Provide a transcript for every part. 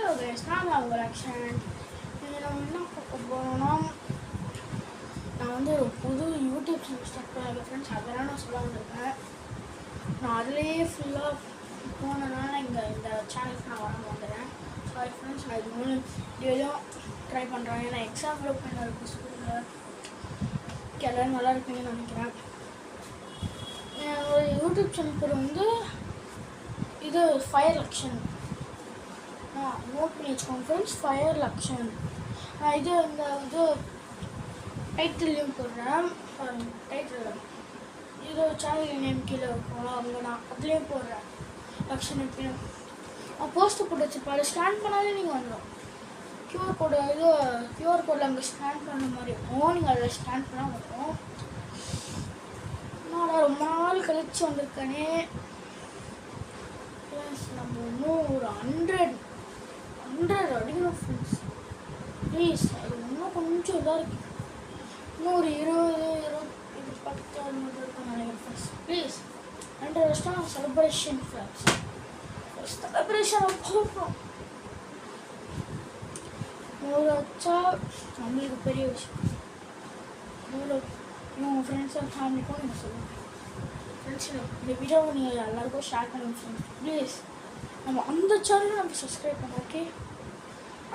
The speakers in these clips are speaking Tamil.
ஹலோ கைஸ், நான் உங்கள் ஆக்ஷன். இதில் நம்ம என்ன பார்க்க போகிறோம்னா, நான் வந்து ஒரு புது யூடியூப் சேனல் ஸ்டார்ட் பண்ண ஃப்ரெண்ட்ஸ். அதெல்லாம் நான் சொல்ல வந்திருக்கேன். நான் அதிலேயே ஃபுல்லாக போனதுனால இந்த சேனலுக்கு நான் வர வந்துடுறேன். சாரி ஃப்ரெண்ட்ஸ், நான் இது மூணு டெய்லியும் ட்ரை பண்ணுறேன். ஏன்னா எக்ஸாம் ப்ரிப்பேர் பண்ண இருக்குது ஸ்கூலில். எல்லோரும் நல்லா இருப்பீங்கன்னு நினைக்கிறேன். ஒரு யூடியூப் சேனல் பேர் வந்து இது ஃபயர் லக்ஷன். நோட் பண்ணி வச்சுக்கோங்க ஃப்ரெண்ட்ஸ், ஃபயர் லக்ஷன். இது இது டைட்டில்லையும் போடுறேன். டைட்டில் இது சேனல் நேம் கீழே இருக்கும், அங்கே நான் அதுலேயும் போடுறேன். லக்ஷன் எப்படின்னு நான் போஸ்ட்டு போட்டு வச்சுருப்பேன். அதை ஸ்கேன் பண்ணாலே நீங்கள் வந்துடும். கியூஆர் கோடில் அங்கே ஸ்கேன் பண்ண மாதிரி இருக்கும். நீங்கள் அதில் ஸ்கேன் பண்ணால் வந்துடும். நான் ரொம்ப நாள் கழிச்சு வந்திருக்கேனே. நம்ம இன்னும் ஒரு 100 அடிக்கணும் ஃப்ரெண்ட்ஸ். ப்ளீஸ், அது இன்னும் கொஞ்சம் இதாக இருக்குது. இன்னும் ஒரு 20 10 இருக்குன்னு நினைக்கிறேன் ஃப்ரெண்ட்ஸ். ப்ளீஸ் 2 வருஷம் செலிப்ரேஷன் ஃப்ரெண்ட்ஸ். செலிப்ரேஷனை போடுறோம். 100 வச்சா நம்மளுக்கு பெரிய விஷயம். 100 உங்கள் ஃப்ரெண்ட்ஸ் அண்ட் ஃபேமிலிக்கும் நீங்கள் சொல்லுங்கள். ஃப்ரெண்ட்ஸ், இந்த வீடியோவை நீங்கள் எல்லாருக்கும் ஷேர் பண்ணுங்க ஃப்ரெண்ட்ஸ். ப்ளீஸ், நம்ம அந்த சேனலை நம்ம சப்ஸ்கிரைப் பண்ணோம். ஓகே,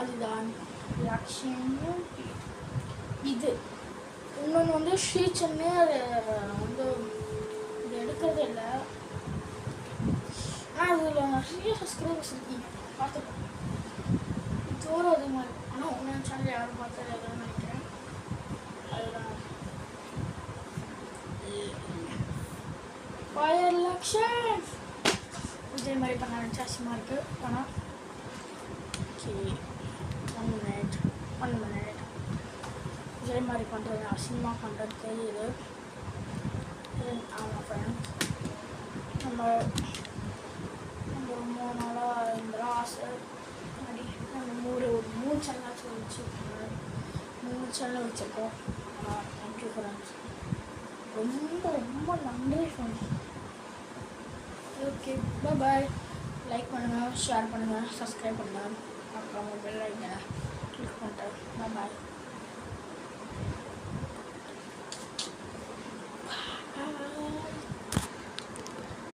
அதுதான் ரியாக்ஷன். இது இன்னொன்று வந்து ஸ்ரீச்சன்னு, அது வந்து இது எடுக்கிறதே இல்லை. ஆனால் அதில் நிறைய சப்ஸ்கிரைபர்ஸ் இருக்கீங்க, பார்த்துக்கோங்க. தோறும் அது மாதிரி. ஆனால் உங்கள் சேனல் யாரும் பார்த்து நினைக்கிறேன். அதுதான் ஃபயர் லக்ஷன். இதே மாதிரி பண்ண வித்தியாசமாக இருக்குது. ஆனால் ஓகே, 1 மினிட் இதே மாதிரி பண்ணுறது அசிங்கமாக பண்ணுறது தெரியுது. ஆமாம் ஃப்ரெண்ட்ஸ், நம்ம ரொம்ப நாளாக இந்த ஆசை அப்படி நம்ம ஒரு 3 சேனலாச்சும் வச்சுருக்கோம். 3 சேனல் வச்சுருக்கோம். தேங்க்யூ ஃப்ரெண்ட்ஸ், ரொம்ப நன்றி ஃப்ரெண்ட்ஸ். ஓகே, பாய். லைக் பண்ணுங்கள், ஷேர் பண்ணுங்கள், சப்ஸ்கிரைப் பண்ணுங்கள். அப்புறம் பெல் ஐக்கனை கிளிக் பண்ணிட்டேன். பாய்.